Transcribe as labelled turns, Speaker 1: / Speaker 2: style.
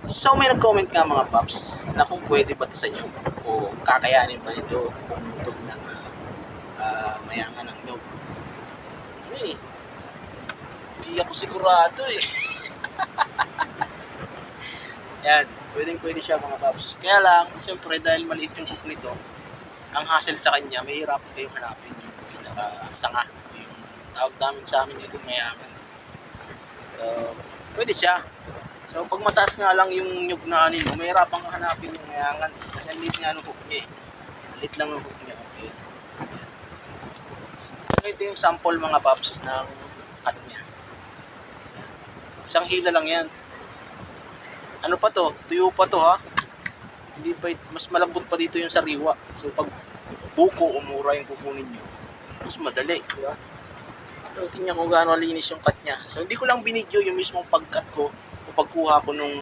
Speaker 1: So may nag-comment nga mga paps na kung pwede ba ito sa inyo o kakayanin ba nito pumutol ng mayangan ng nyog. Ano eh, hindi ako sigurado eh. Yan, pwede siya mga paps. Kaya lang, siyempre dahil maliit yung hook nito, ang hassle sa kanya, may hirapan kayong hanapin yung pinaka-sanga. Yung tawag namin sa amin dito mayangan. So, pwede siya. So, pag mataas nga lang yung nyug na ano nyo, may hirapan kang hanapin yung mayangan. Kasi ang liit nga ng hook niya eh. Liit lang ng hook niya. Ayan. So, ito yung sample mga paps ng cut niya. Isang hila lang yan. Ano pa to? Tuyo pa to ha. Hindi pa, mas malambot pa dito yung sariwa. So, pag buko o mura yung kukunin nyo, mas madali. Diba? So, tingnan ko gaano linis yung cut niya. So, hindi ko lang binidyo yung mismong pag-cut ko o pagkuha ko nung